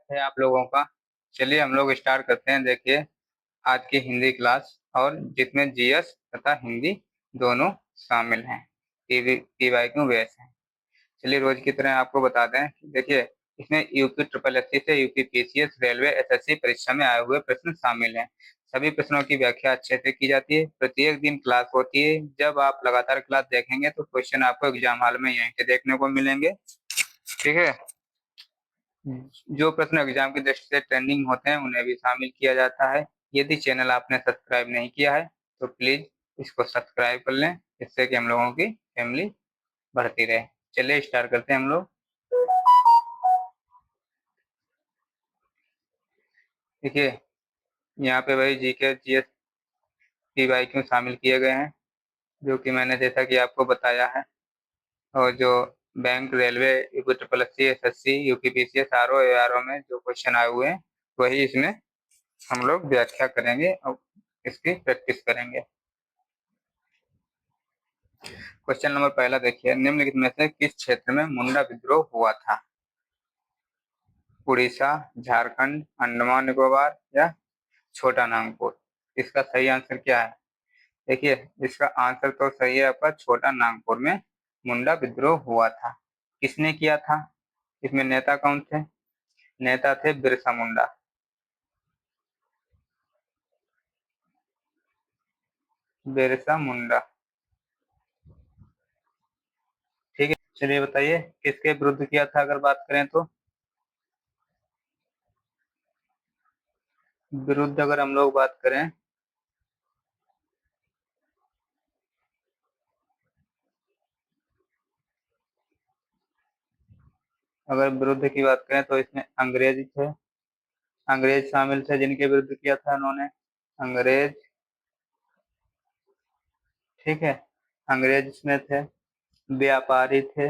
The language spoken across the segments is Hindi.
है आप लोगों का। चलिए हम लोग स्टार्ट करते हैं। देखिए आज की हिंदी क्लास, और जिसमें जीएस तथा हिंदी दोनों शामिल हैं। पीवाईक्यू बेस है। चलिए रोज की तरह आपको बता दें कि देखिए इसमें यूपी ट्रिपल एससी से यूपी पीसीएस, रेलवे, एसएससी परीक्षा में आए हुए प्रश्न शामिल हैं। सभी प्रश्नों की व्याख्या अच्छे से की जाती है। प्रत्येक दिन क्लास होती है। जब आप लगातार क्लास देखेंगे तो क्वेश्चन आपको एग्जाम हॉल में यहीं के देखने को मिलेंगे। ठीक है। जो प्रश्न एग्जाम की दृष्टि से ट्रेंडिंग होते हैं उन्हें भी शामिल किया जाता है। यदि चैनल आपने सब्सक्राइब नहीं किया है तो प्लीज इसको सब्सक्राइब कर लें, जिससे कि हम लोगों की फैमिली बढ़ती रहे। चलिए स्टार्ट करते हैं हम लोग। देखिए यहाँ पे भाई जीके जीएस पीवाईक्यू शामिल किए गए हैं, जो कि मैंने जैसा कि आपको बताया है। और जो bank, railway, UP triple SC, SSC, UP PCS, RO ARO में जो क्वेश्चन आए हुए हैं वही इसमें हम लोग व्याख्या करेंगे और इसकी प्रैक्टिस करेंगे। क्वेश्चन नंबर पहला देखिए, निम्नलिखित में से किस क्षेत्र में मुंडा विद्रोह हुआ था? उड़ीसा, झारखंड, अंडमान निकोबार या छोटा नागपुर? इसका सही आंसर क्या है? देखिए इसका आंसर तो सही है आपका, छोटा नागपुर में मुंडा विद्रोह हुआ था। किसने किया था? इसमें नेता कौन थे? नेता थे बिरसा मुंडा। बिरसा मुंडा। ठीक है। चलिए बताइए किसके विरुद्ध किया था अगर बात करें तो? विरुद्ध अगर हम लोग बात करें, अगर विरुद्ध की बात करें तो इसमें अंग्रेज थे। अंग्रेज शामिल थे जिनके विरुद्ध किया था उन्होंने। अंग्रेज। ठीक है। अंग्रेज इसमें थे। व्यापारी थे।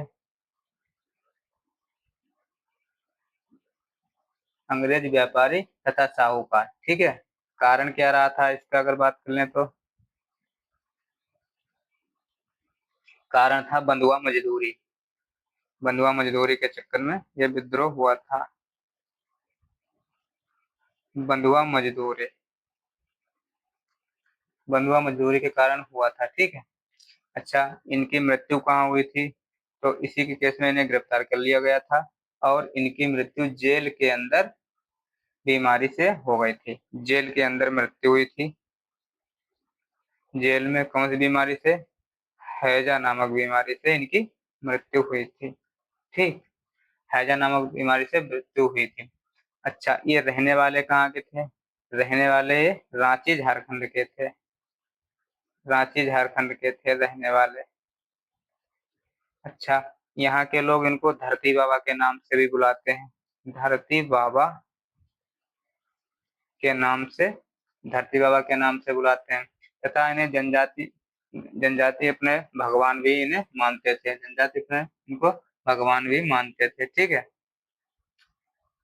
अंग्रेज, व्यापारी तथा साहूकार। ठीक है। कारण क्या रहा था इसका अगर बात कर लें तो? कारण था बंधुआ मजदूरी। बंधुआ मजदूरी के चक्कर में यह विद्रोह हुआ था। बंधुआ मजदूरी, बंधुआ मजदूरी के कारण हुआ था। ठीक है। अच्छा, इनकी मृत्यु कहाँ हुई थी? तो इसी के केस में इन्हें गिरफ्तार कर लिया गया था, और इनकी मृत्यु जेल के अंदर बीमारी से हो गई थी। जेल के अंदर मृत्यु हुई थी। जेल में कौन सी बीमारी से? हैजा नामक बीमारी से इनकी मृत्यु हुई थी। ठीक। हैजा नामक बीमारी से मृत्यु हुई थी। अच्छा, ये रहने वाले कहाँ के थे? रहने वाले ये रांची झारखंड के थे। रांची झारखंड के थे रहने वाले। अच्छा, यहाँ के लोग इनको धरती बाबा के नाम से भी बुलाते हैं। धरती बाबा के नाम से, धरती बाबा के नाम से बुलाते हैं। तथा इन्हें जनजाति जनजाति अपने भगवान भी इन्हें मानते थे। जनजाति अपने इनको भगवान भी मानते थे। ठीक है।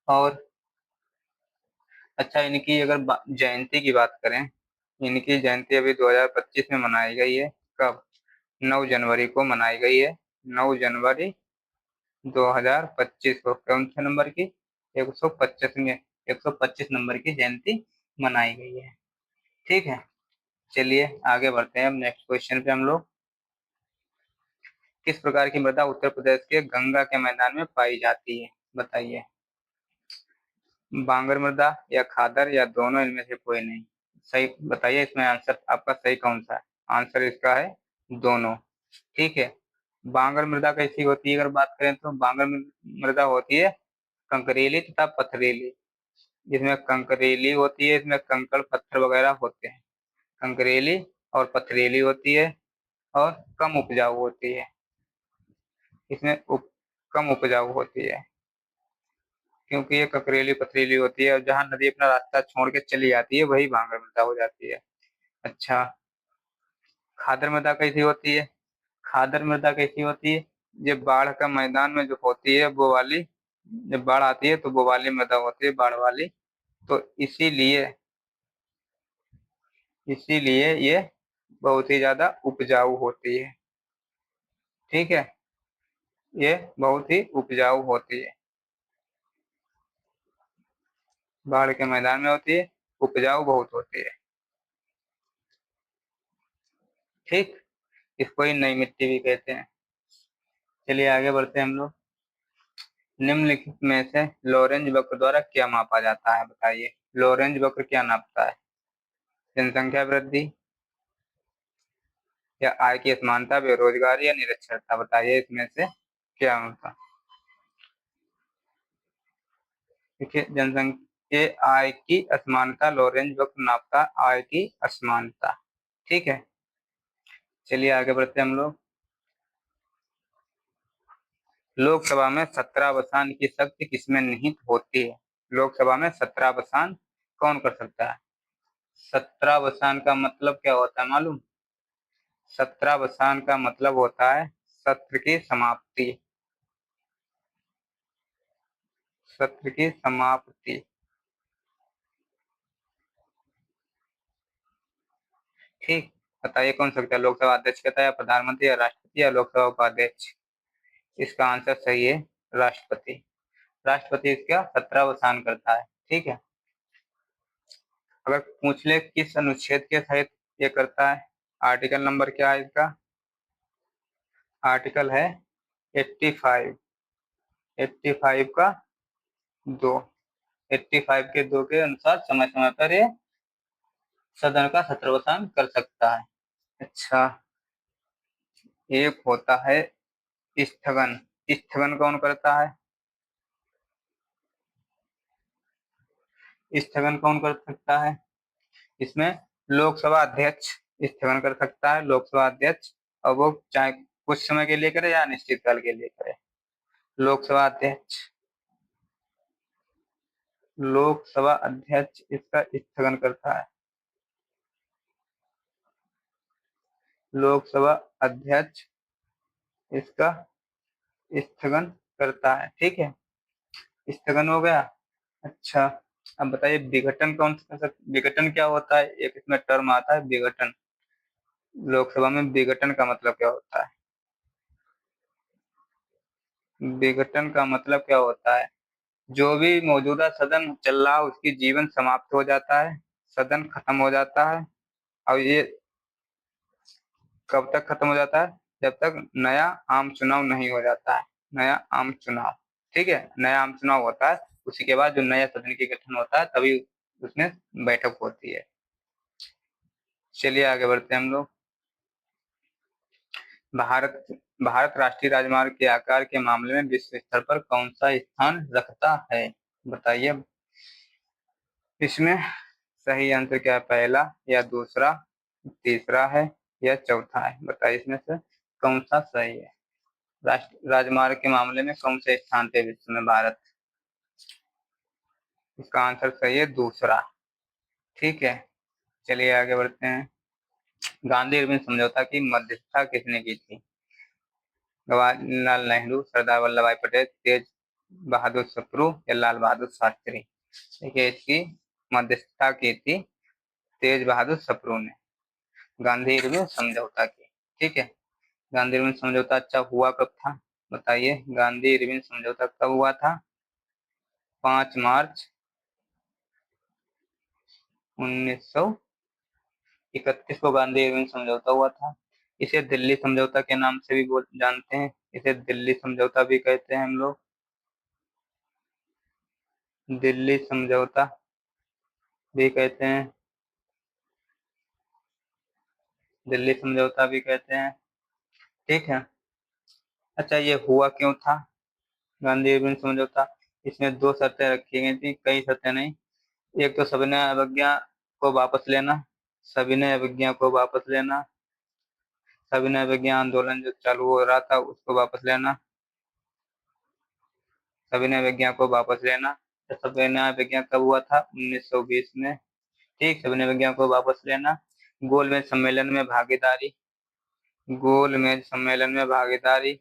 और अच्छा, इनकी अगर जयंती की बात करें, इनकी जयंती अभी 2025 में मनाई गई है। कब? 9 जनवरी को मनाई गई है। 9 जनवरी 2025 को कौन से नंबर की? 125 125 नंबर की जयंती मनाई गई है। ठीक है। चलिए आगे बढ़ते हैं अब नेक्स्ट क्वेश्चन पे हम लोग। किस प्रकार की मृदा उत्तर प्रदेश के गंगा के मैदान में पाई जाती है? बताइए। बांगर मृदा या खादर या दोनों, इनमें से कोई नहीं। सही बताइए, इसमें आंसर आपका सही कौन सा है? आंसर इसका है दोनों। ठीक है। बांगर मृदा कैसी होती है अगर बात करें तो? बांगर मृदा होती है कंकरीली तथा पथरीली। जिसमें कंकरीली होती है, इसमें कंकड़ पत्थर वगैरह होते हैं। कंकरीली और पथरीली होती है, और कम उपजाऊ होती है। इसमें कम उपजाऊ होती है, क्योंकि ये ककरेली पथरीली होती है, और जहाँ नदी अपना रास्ता छोड़ के चली जाती है वही भांगर मृदा हो जाती है। अच्छा, खादर मृदा कैसी होती है? खादर मृदा कैसी होती है? ये बाढ़ का मैदान में जो होती है वो वाली, जब बाढ़ आती है तो वो वाली मृदा होती है, बाढ़ वाली। तो इसीलिए इसीलिए ये बहुत ही ज्यादा उपजाऊ होती है। ठीक है। ये बहुत ही उपजाऊ होती है। बाढ़ के मैदान में होती है, उपजाऊ बहुत होती है। ठीक, इसको ही नई मिट्टी भी कहते हैं। चलिए आगे बढ़ते हैं हम लोग। निम्नलिखित में से लॉरेंज वक्र द्वारा क्या मापा जाता है, बताइए। लॉरेंज वक्र क्या नापता है? जनसंख्या वृद्धि, या आय की असमानता, बेरोजगारी, या निरक्षरता, बताइए इसमें से क्या होता। देखिए, जनसंख्या आय की असमानता, लॉरेंज वक्र नापता आय की असमानता। ठीक है, चलिए आगे बढ़ते हैं हम लोग। लोकसभा में 17 की शक्ति किसमें निहित होती है? लोकसभा में 17 कौन कर सकता है? 17 का मतलब क्या होता है मालूम? 17 का मतलब होता है सत्र की समाप्ति। सत्र की समाप्ति। ठीक, बताइए कौन सकता है? लोकसभा अध्यक्ष कहता है, या प्रधानमंत्री, या राष्ट्रपति, या लोकसभा उपाध्यक्ष? इसका आंसर सही है, राष्ट्रपति। राष्ट्रपति इसका 17 करता है। ठीक है, अगर पूछ ले किस अनुच्छेद के तहत ये करता है, आर्टिकल नंबर क्या है इसका? आर्टिकल है 85। 85 का 2। 85 के 2 के अनुसार समय समय पर ये सदन का सत्रावसान कर सकता है। अच्छा, एक होता है स्थगन। स्थगन कौन करता है? स्थगन कौन कर सकता है? इसमें लोकसभा अध्यक्ष स्थगन कर सकता है, लोकसभा अध्यक्ष। और वो चाहे कुछ समय के लिए करे या अनिश्चित काल के लिए करे। लोकसभा अध्यक्ष, लोकसभा अध्यक्ष इसका स्थगन करता है। लोकसभा अध्यक्ष इसका स्थगन करता है। ठीक है, स्थगन हो गया। अच्छा, अब बताइए विघटन कौन सा? विघटन क्या होता है? एक इसमें टर्म आता है विघटन। लोकसभा में विघटन का मतलब क्या होता है? विघटन का मतलब क्या होता है? जो भी मौजूदा सदन चल रहा है उसकी जीवन समाप्त हो जाता है, सदन खत्म हो जाता है। और ये कब तक खत्म हो जाता है? जब तक नया आम चुनाव नहीं हो जाता है। नया आम चुनाव, ठीक है, नया आम चुनाव होता है, उसी के बाद जो नया सदन की गठन होता है तभी उसमें बैठक होती है। चलिए आगे बढ़ते हैं हम लोग। भारत भारत राष्ट्रीय राजमार्ग के आकार के मामले में विश्व स्तर पर कौन सा स्थान रखता है, बताइए। इसमें सही आंसर क्या है? पहला, या दूसरा, तीसरा है, या चौथा है? बताइए इसमें से कौन सा सही है। राष्ट्र राजमार्ग के मामले में कौन से स्थान पे विश्व में भारत? इसका आंसर सही है, दूसरा। ठीक है, चलिए आगे बढ़ते हैं। गांधी इरविन समझौता की मध्यस्थता किसने की थी? जवाहरलाल नेहरू, सरदार वल्लभ भाई पटेल, तेज बहादुर सप्रू, या लाल बहादुर शास्त्री? देखिए, इसकी मध्यस्थता की थी तेज बहादुर सप्रू ने। गांधी इरविन समझौता की। ठीक है, गांधी इरविन समझौता अच्छा हुआ कब था, बताइए। गांधी इरविन समझौता कब हुआ था? 5 मार्च 1931 को गांधी इरविन समझौता हुआ था। इसे दिल्ली समझौता के नाम से भी जानते हैं। इसे दिल्ली समझौता भी कहते हैं हम लोग। दिल्ली समझौता भी कहते हैं। दिल्ली समझौता भी कहते हैं। ठीक है, अच्छा ये हुआ क्यों था गांधी इरविन समझौता? इसमें 2 शर्तें रखी गई थी, कई शर्तें नहीं। एक तो सविनय अवज्ञा को वापस लेना, सविनय अवज्ञा को वापस लेना, सविनय अवज्ञा आंदोलन जो चालू हो रहा था उसको वापस लेना, सविनय अवज्ञा को वापस लेना। तो सविनय अवज्ञा कब हुआ था? 1920 में। ठीक, सविनय अवज्ञा को वापस लेना। गोलमेज सम्मेलन में भागीदारी, गोलमेज सम्मेलन में भागीदारी,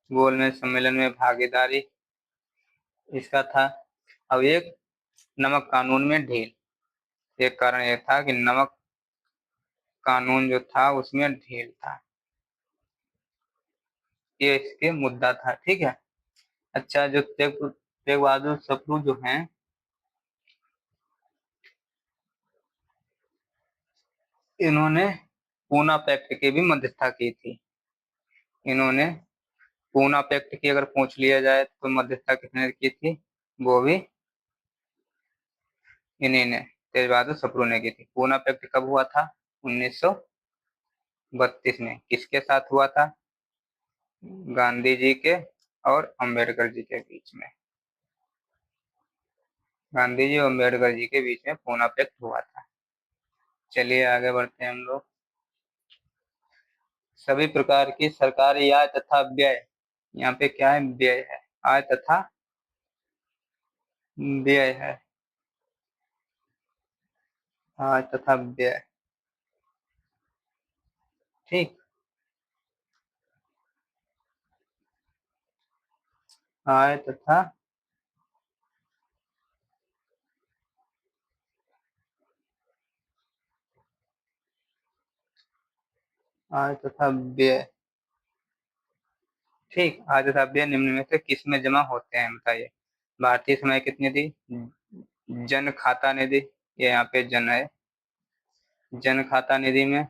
गोलमेज सम्मेलन में भागीदारी इसका था। अब एक नमक कानून में ढील, एक कारण यह था कि नमक कानून जो था उसमें ढील था, ये इसके मुद्दा था। ठीक है, अच्छा जो तेग बहादुर सप्रू जो हैं इन्होंने पूना पैक्ट की भी मध्यस्थता की थी। इन्होंने पूना पैक्ट की अगर पूछ लिया जाए तो मध्यस्थता किसने की थी, वो भी इन्हीं ने, तेज बहादुर सप्रू ने की थी। पूना पैक्ट कब हुआ था, 1932 में। किसके साथ हुआ था, गांधी जी के और अंबेडकर जी के बीच में। गांधी जी और अंबेडकर जी के बीच में पूना पैक्ट हुआ था। चलिए आगे बढ़ते हैं हम लोग। सभी प्रकार की सरकारी आय तथा व्यय, यहाँ पे क्या है, व्यय है, आय तथा व्यय है, आय तथा व्यय, ठीक। आय तथा आय तथा व्यय, ठीक। आय तथा व्यय निम्न में से किस में जमा होते हैं, बताइए। भारतीय समय कितनी थी, जन खाता निधि, ये यहाँ पे जन है, जन खाता निधि में,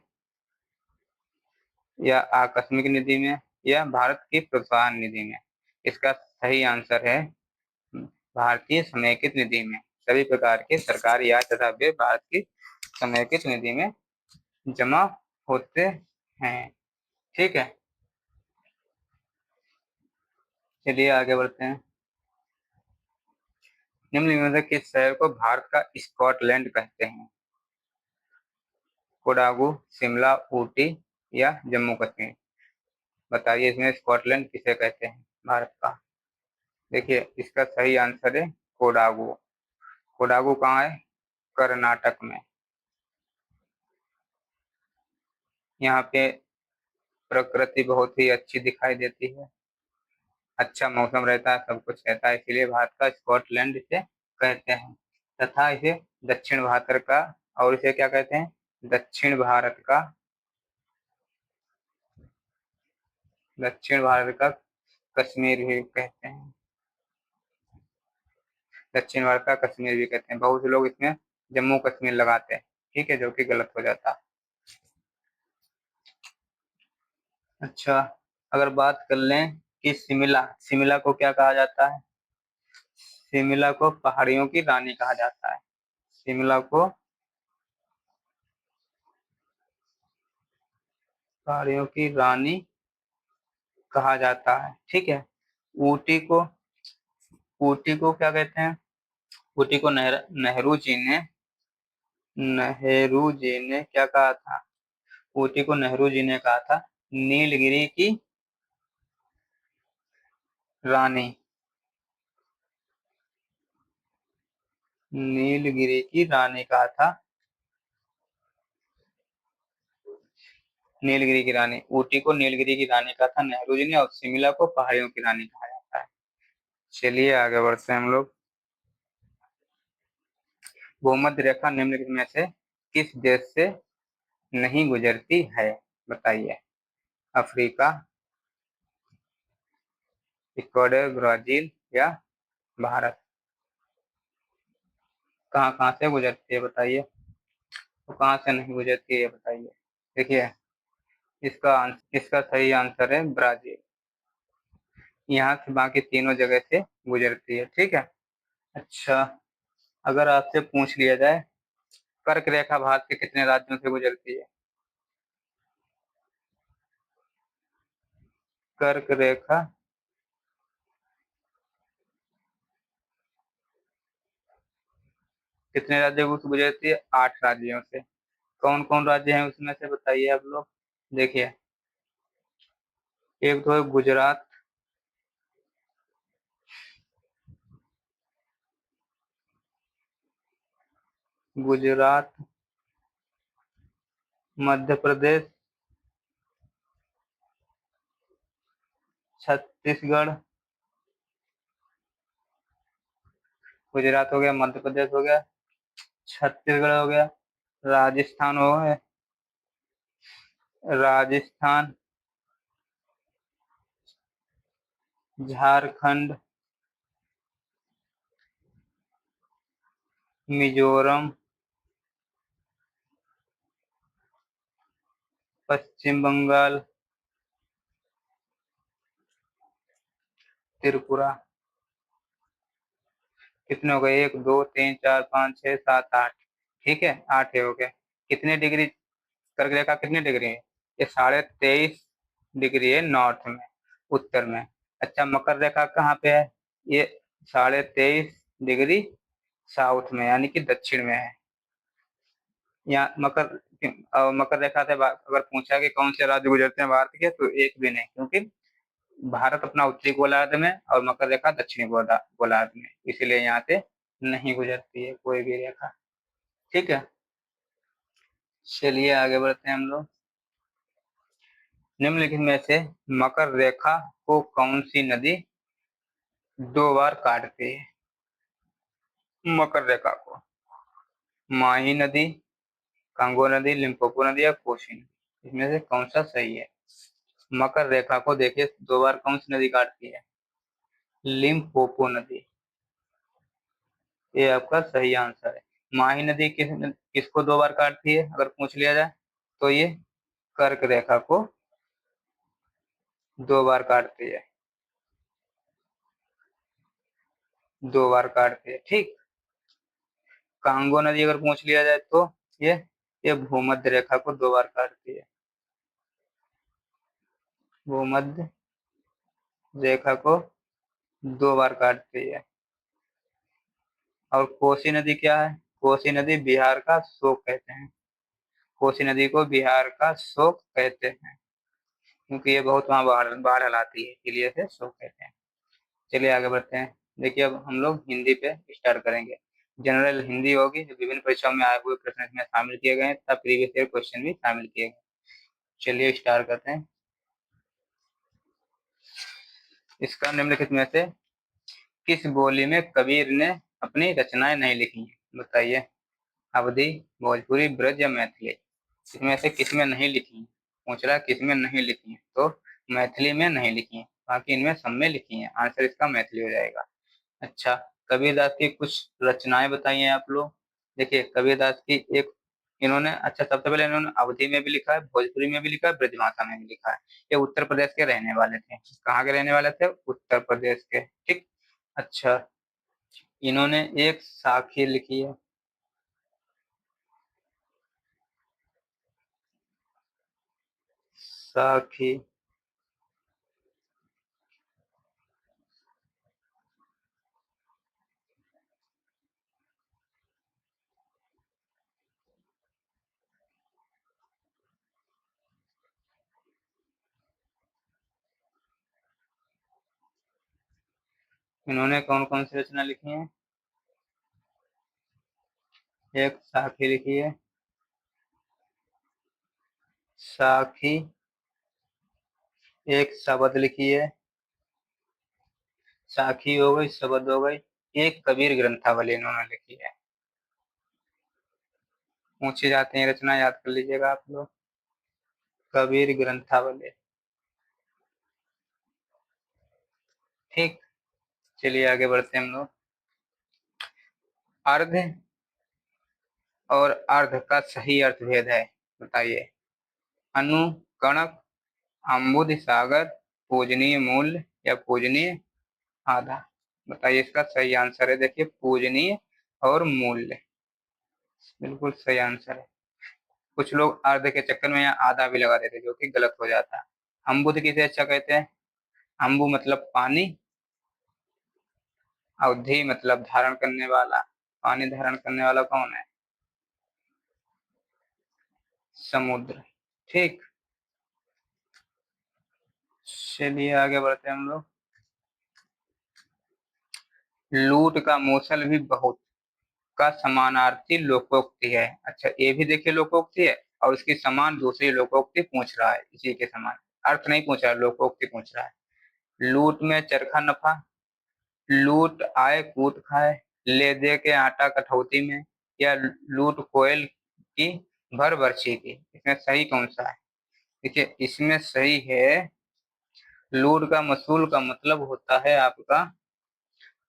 या आकस्मिक निधि में, या भारत की प्रोत्साहन निधि में। इसका सही आंसर है भारतीय समेकित निधि में। सभी प्रकार के सरकारी आय तथा व्यय भारत की समेकित निधि में जमा होते हैं, ठीक है। चलिए आगे बढ़ते हैं। निम्न में से किस शहर को भारत का स्कॉटलैंड कहते हैं, कोडागू, शिमला, ऊटी या जम्मू कश्मीर। बताइए इसमें स्कॉटलैंड किसे कहते हैं भारत का। देखिए इसका सही आंसर है कोडागू। कोडागू कहाँ है, कर्नाटक में। यहाँ पे प्रकृति बहुत ही अच्छी दिखाई देती है, अच्छा मौसम रहता है, सब कुछ रहता है, इसीलिए भारत का स्कॉटलैंड इसे कहते हैं। तथा इसे दक्षिण भारत का, और इसे क्या कहते हैं, दक्षिण भारत का, दक्षिण भारत का कश्मीर भी कहते हैं। दक्षिण भारत का कश्मीर भी कहते हैं। बहुत से लोग इसमें जम्मू कश्मीर लगाते हैं, ठीक है, जो कि गलत हो जाता है। अच्छा, अगर बात कर लें कि शिमला, शिमला को क्या कहा जाता है, शिमला को पहाड़ियों की रानी कहा जाता है। शिमला को पहाड़ियों की रानी कहा जाता है, ठीक है। ऊटी को, ऊटी को क्या कहते हैं, ऊटी को नेहरू जी ने क्या कहा था, ऊटी को नेहरू जी ने कहा था नीलगिरी की रानी, नीलगिरी की रानी कहा था, नीलगिरी की रानी। ऊटी को नीलगिरी की रानी कहा था नेहरू जी ने, और शिमला को पहाड़ियों की रानी कहा जाता है। चलिए आगे बढ़ते हैं हम लोग। भूमध्य रेखा निम्नलिखित में से किस देश से नहीं गुजरती है, बताइए। अफ्रीका, इक्वाडोर, ब्राजील या भारत। कहाँ कहाँ से गुजरती है बताइए, तो कहाँ से नहीं गुजरती है बताइए। देखिए इसका सही आंसर है ब्राजील। यहाँ से बाकी तीनों जगह से गुजरती है, ठीक है। अच्छा, अगर आपसे पूछ लिया जाए कर्क रेखा भारत के कितने राज्यों से गुजरती है, कर्क रेखा कितने राज्यों से गुजरती है, 8 राज्यों से। कौन कौन राज्य हैं उसमें से बताइए आप लोग। देखिए एक तो है गुजरात, गुजरात, मध्य प्रदेश, छत्तीसगढ़, गुजरात हो गया, मध्य प्रदेश हो गया, छत्तीसगढ़ हो गया, राजस्थान हो गया, राजस्थान, झारखंड, मिजोरम, पश्चिम बंगाल, त्रिपुरा। कितने हो गए? 1 2 3 4 5 6 7 8। ठीक है, 8 हो गए। कितने डिग्री कर्क रेखा, कितनी डिग्री है? ये 23.5 डिग्री है नॉर्थ में, उत्तर में। अच्छा, मकर रेखा कहाँ पे है? ये 23.5 डिग्री साउथ में, यानी कि दक्षिण में है। यहाँ मकर रेखा से अगर पूछा कि कौन से राज्य गुजरते हैं भारत के, तो एक भी नहीं, क्योंकि भारत अपना उत्तरी गोलार्ध में और मकर रेखा दक्षिणी गोलार्ध में, इसीलिए यहाँ से नहीं गुजरती है कोई भी रेखा। ठीक है, चलिए आगे बढ़ते हैं हम लोग। निम्नलिखित में से मकर रेखा को कौन सी नदी 2 बार काटती है? मकर रेखा को माही नदी, कांगो नदी, लिम्पोपो नदी या कोसी नदी, इसमें से कौन सा सही है? मकर रेखा को देखिए 2 बार कौन सी नदी काटती है? लिम्पोपो नदी, ये आपका सही आंसर है। माही नदी किसको 2 बार काटती है अगर पूछ लिया जाए, तो ये कर्क रेखा को 2 बार काटती है, 2 बार काटती है। ठीक, कांगो नदी अगर पूछ लिया जाए तो ये ये भूमध्य रेखा को 2 बार काटती है, भूमध्य रेखा को 2 बार काटती है। और कोसी नदी क्या है? कोसी नदी बिहार का शोक कहते हैं, कोसी नदी को बिहार का शोक कहते हैं, क्योंकि ये बहुत वहां बाढ़ बाढ़ लाती है, इसलिए इसे शोक कहते हैं। चलिए आगे बढ़ते हैं। देखिए, अब हम लोग हिंदी पे स्टार्ट करेंगे। जनरल हिंदी होगी, जो विभिन्न परीक्षाओं में आए हुए प्रश्न इसमें शामिल किए गए हैं तथा प्रीवियस ईयर क्वेश्चन भी शामिल किए गए। चलिए स्टार्ट करते हैं। इसका निम्नलिखित में से किस बोली में कबीर ने अपनी रचनाएं नहीं लिखी हैं? बताइए। अवधी, भोजपुरी, ब्रज या मैथिली, इसमें से किसमें नहीं लिखी है? पूछ रहा है किसमें नहीं लिखी है, तो मैथिली में नहीं लिखी है, बाकी इनमें सब में लिखी है। आंसर इसका मैथिली हो जाएगा। अच्छा, कबीरदास की कुछ रचनाएं बताइए आप लोग। देखिए, कबीरदास की एक इन्होंने, अच्छा सबसे पहले इन्होंने अवधी में भी लिखा है, भोजपुरी में भी लिखा है, ब्रजभाषा में भी लिखा है। ये उत्तर प्रदेश के रहने वाले थे। कहाँ के रहने वाले थे? उत्तर प्रदेश के। ठीक। अच्छा, इन्होंने एक साखी लिखी है, साखी। इन्होंने कौन कौन सी रचना लिखी है? एक साखी लिखी है, साखी। एक शबद लिखी है, साखी हो गई, शबद हो गई। एक कबीर ग्रंथावली इन्होंने लिखी है। पूछे जाते हैं रचना, याद कर लीजिएगा आप लोग। कबीर ग्रंथावली। ठीक, चलिए आगे बढ़ते हैं हम लोग। अर्ध और अर्ध का सही अर्थ भेद है, बताइए। अनु, कणक, अम्बुद सागर, पूजनीय मूल्य या पूजनीय आधा, बताइए इसका सही आंसर है। देखिए, पूजनीय और मूल्य बिल्कुल सही आंसर है। कुछ लोग अर्ध के चक्कर में यहाँ आधा भी लगा देते, जो कि गलत हो जाता है। अम्बुद किसे अच्छा कहते हैं? अम्बु मतलब पानी, अवधि मतलब धारण करने वाला। पानी धारण करने वाला कौन है? समुद्र। ठीक, चलिए आगे बढ़ते हैं हम लोग। लूट का मूसल भी बहुत का समानार्थी लोकोक्ति है। अच्छा, ये भी देखिए लोकोक्ति है, और उसकी समान दूसरी लोकोक्ति पूछ रहा है, इसी के समान। अर्थ नहीं पूछ रहा है, लोकोक्ति पूछ रहा है। लूट में चरखा नफा, लूट आए कूट खाए, ले दे के आटा कठौती में, या लूट कोयल की भर बर्छी की, इसमें सही कौन सा है? देखिए, इसमें सही है, लूट का मसूल का मतलब होता है आपका,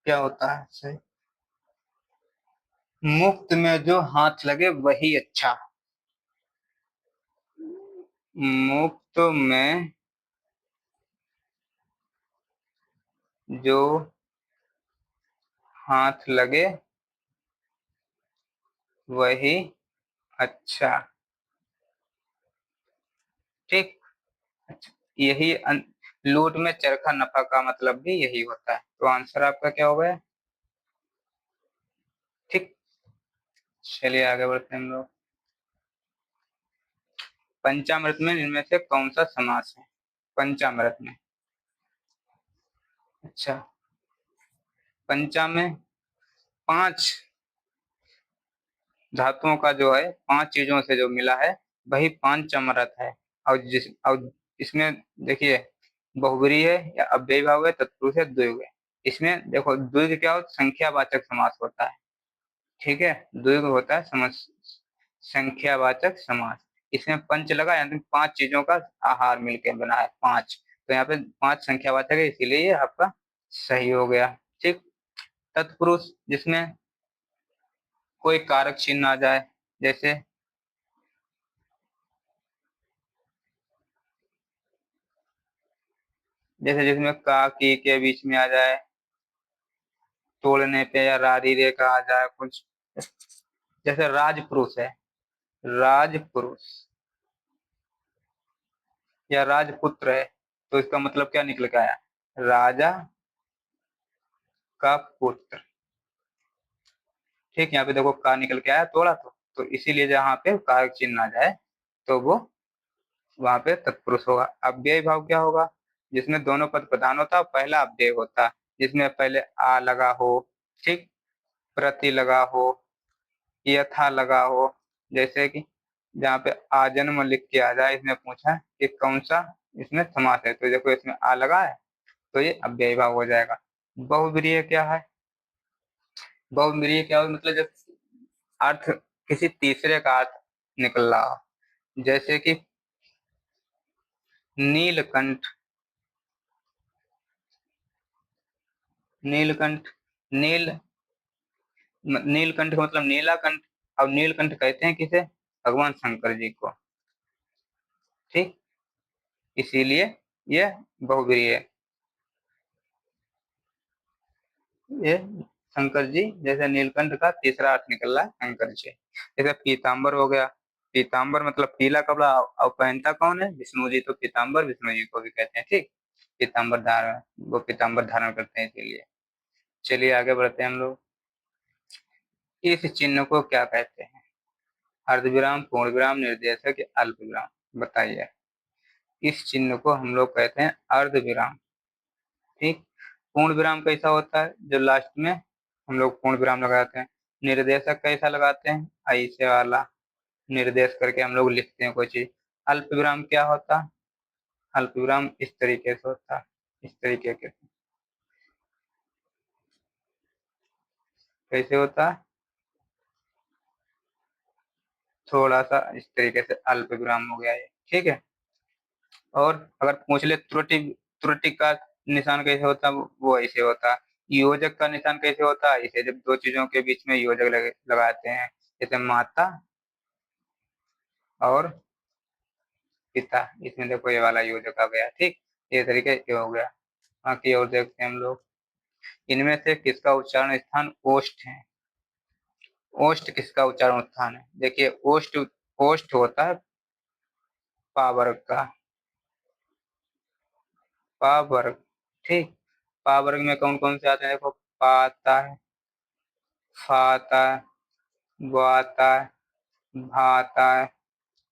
क्या होता है सही? मुफ्त में जो हाथ लगे वही अच्छा। मुफ्त में जो हाथ लगे वही अच्छा। ठीक। अच्छा, यही लूट में चरखा नफा का मतलब भी यही होता है, तो आंसर आपका क्या होगा? ठीक। चलिए आगे बढ़ते हैं हम लोग। पंचामृत में इनमें से कौन सा समास है? पंचामृत में। अच्छा। पंचा में पांच धातुओं का जो है, पांच चीजों से जो मिला है वही पंचामृत है। और इसमें देखिए, बहुब्रीहि है या अव्ययी भाव है, तत्पुरुष है, द्विगु है। इसमें देखो द्विगु क्या होता है? संख्यावाचक समास होता है। ठीक है। द्विगु होता है संख्यावाचक समास। इसमें पंच लगा यानी पांच चीजों का आहार मिलकर बना है पांच, तो यहाँ पे पांच संख्यावाचक है, इसीलिए ये आपका सही हो गया। ठीक। तत्पुरुष जिसमें कोई कारक चिन्ह आ जाए, जैसे जैसे जिसमें का की के बीच में आ जाए, तोड़ने पे, या रारी रेखा आ जाए कुछ, जैसे राजपुरुष है, राजपुरुष, या राजपुत्र है, तो इसका मतलब क्या निकल के आया? राजा का पुत्र। ठीक। यहाँ पे देखो का निकल के आया थोड़ा, तो इसीलिए जहाँ पे कारक चिन्ह आ जाए तो वो वहां पे तत्पुरुष होगा। अव्ययी भाव क्या होगा? जिसमें दोनों पद प्रधान होता है, पहला अव्यय होता है, जिसमें पहले आ लगा हो, ठीक, प्रति लगा हो, यथा लगा हो। जैसे कि जहाँ पे आजन्म लिख के आ जाए, इसमें पूछा है कि कौन सा इसमें समास है, तो देखो इसमें आ लगा है, तो ये अव्ययी भाव हो जाएगा। बहुब्रीहि क्या है? बहुब्रीहि क्या हो मतलब जब अर्थ किसी तीसरे का अर्थ निकल रहा हो, जैसे कि नीलकंठ, नीलकंठ, नील नीलकंठ का मतलब नीला कंठ। अब नीलकंठ कहते हैं किसे? भगवान शंकर जी को। ठीक। इसीलिए ये बहुब्रीहि है। ये शंकर जी, जैसे नीलकंठ का तीसरा अर्थ निकल रहा है शंकर जी। जैसे पीताम्बर हो गया, पीताम्बर मतलब पीला कपड़ा, और पहनता कौन है? विष्णु जी, तो पीताम्बर विष्णु जी को भी कहते हैं। ठीक। पीताम्बर धारण, वो पीताम्बर धारण करते हैं इसीलिए। चलिए आगे बढ़ते हैं हम लोग। इस चिन्ह को क्या कहते हैं? अर्धविराम, पूर्ण विराम, निर्देशक या अल्प विराम? बताइए। इस चिन्ह को हम लोग कहते हैं अर्धविराम। ठीक। पूर्ण विराम कैसा होता है? जो लास्ट में हम लोग पूर्ण विराम लगाते हैं। निर्देशक कैसा लगाते हैं? ऐसे वाला निर्देश करके हम लोग लिखते हैं कोई चीज। अल्प विराम क्या होता है? अल्प विराम इस तरीके से होता है, इस तरीके के। कैसे होता है? थोड़ा सा इस तरीके से अल्प विराम हो गया ये। ठीक है। और अगर पूछ ले त्रुटि, त्रुटि का निशान कैसे होता है? वो ऐसे होता है। योजक का निशान कैसे होता है? इसे जब दो चीजों के बीच में योजक लगाते हैं, जैसे माता और पिता, इसमें देखो ये वाला योजक आ गया। ठीक। ये तरीके ये हो गया। बाकी और देखते हैं हम लोग। इनमें से किसका उच्चारण स्थान ओष्ठ है? ओष्ठ किसका उच्चारण स्थान है? देखिए ओष्ठ, ओष्ठ होता है पा वर्ग का, पा वर्ग। ठीक। पा वर्ग में कौन कौन से आते हैं? देखो पा आता है, फा आता है, व आता है, भा आता है,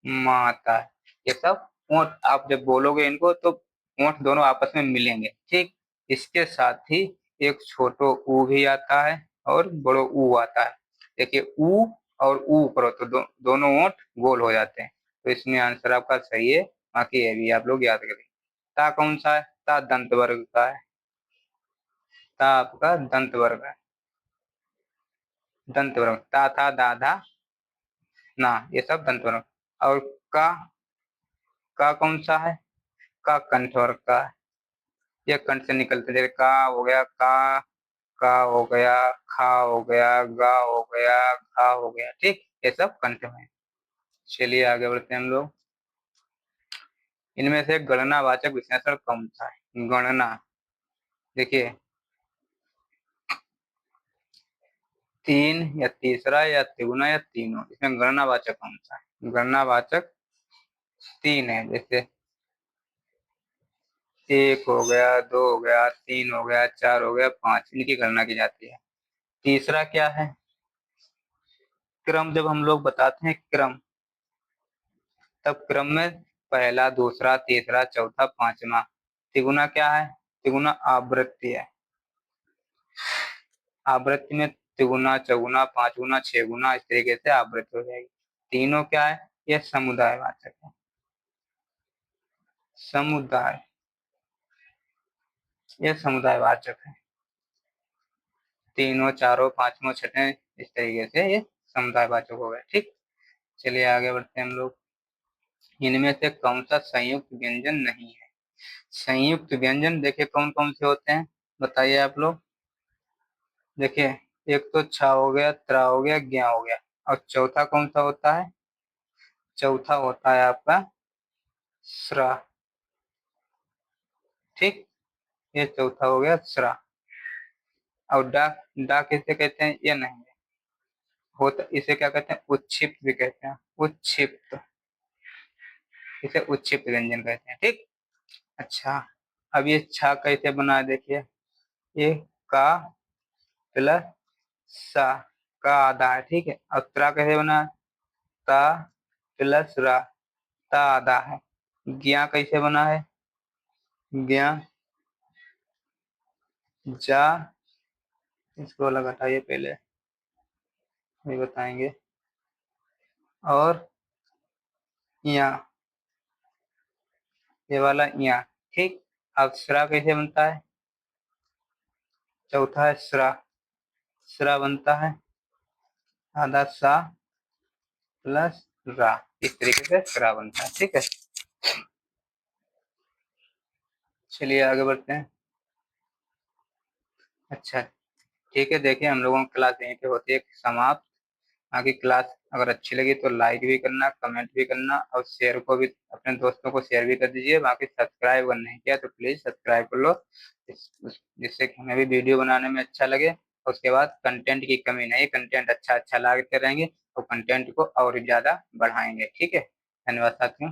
मा आता है। ये सब ओंठ, आप जब बोलोगे इनको तो ओंठ दोनों आपस में मिलेंगे। ठीक। इसके साथ ही एक छोटो ऊ भी आता है और बड़ो ऊ आता है। देखिए ऊ और ऊ करो तो दोनों ओंठ गोल हो जाते हैं, तो इसमें आंसर आपका सही है। बाकी ये भी आप लोग याद करें। ता कौन सा है? ता दंत वर्ग का है, ता आपका दंत वर्ग है, दंत वर्ग। ता था दाधा ना, ये सब दंत वर्ग। और का, का कौन सा है? का कंठ वर्ग का है, ये कंठ से निकलते, जैसे का हो गया का, का हो गया, खा हो गया, गा हो गया, घा हो गया। ठीक, ये सब कंठ में है। चलिए आगे बढ़ते हैं हम लोग। इनमें से गणनावाचक विशेषण कौन सा है? गणना, देखिए तीन या तीसरा या तिगुना या तीनों, इसमें गणनावाचक कौन सा है? गणनावाचक तीन है, जैसे एक हो गया, दो हो गया, तीन हो गया, चार हो गया, पांच, इनकी गणना की जाती है। तीसरा क्या है? क्रम, जब हम लोग बताते हैं क्रम, तब क्रम में पहला, दूसरा, तीसरा, चौथा, पांचवा। तिगुना क्या है? तिगुना आवृत्ति है। आवृत्ति में तिगुना, चौगुना, पांच गुना, छह गुना, इस तरीके से आवृत्ति हो जाएगी। तीनों क्या है? यह समुदायवाचक है। समुदाय, यह समुदायवाचक है। तीनों, चारों, पांचवों, छठे, इस तरीके से ये समुदायवाचक हो गए। ठीक, चलिए आगे बढ़ते हैं हम लोग। इनमें से कौन सा संयुक्त व्यंजन नहीं है? संयुक्त व्यंजन देखिए कौन कौन से होते हैं, बताइए आप लोग। देखिए, एक तो छा हो गया, त्रा हो गया, ज्ञा हो गया, और चौथा कौन सा होता है? चौथा होता है आपका स्रा। ठीक, ये चौथा हो गया स्रा। और डा, डा किसे कहते हैं? ये नहीं है, होता, इसे क्या कहते हैं? उच्छिप्त भी कहते हैं, उच्छिप्त, इसे उच्छिप्त व्यंजन कहते हैं। ठीक, अच्छा, अब ये छा कैसे बना है, देखिए ये का प्लस सा, का आधा है। ठीक है, और त्रा कैसे बना है? ता प्लस रा, ता आधा है। ज्ञा कैसे बना है? ज्ञा, जा, इसको अलग हटाइए पहले, ये बताएंगे, और यहाँ, ये वाला यहाँ। ठीक, अब श्रा कैसे बनता है? चौथा है श्रा, श्रा बनता है आधा सा प्लस रा, इस तरीके से श्रा बनता है। ठीक है, चलिए आगे बढ़ते हैं। अच्छा, ठीक है, देखिए हम लोगों की क्लास यहीं पे होती है समाप्त। आगे क्लास अगर अच्छी लगी तो लाइक भी करना, कमेंट भी करना, और शेयर को भी, अपने दोस्तों को शेयर भी कर दीजिए। बाकी सब्सक्राइब अगर नहीं किया तो प्लीज सब्सक्राइब कर लो, जिससे कि हमें भी वीडियो बनाने में अच्छा लगे। और उसके बाद कंटेंट की कमी नहीं, कंटेंट अच्छा अच्छा लाते रहेंगे, और कंटेंट को और ज्यादा बढ़ाएंगे। ठीक है, धन्यवाद साथियों।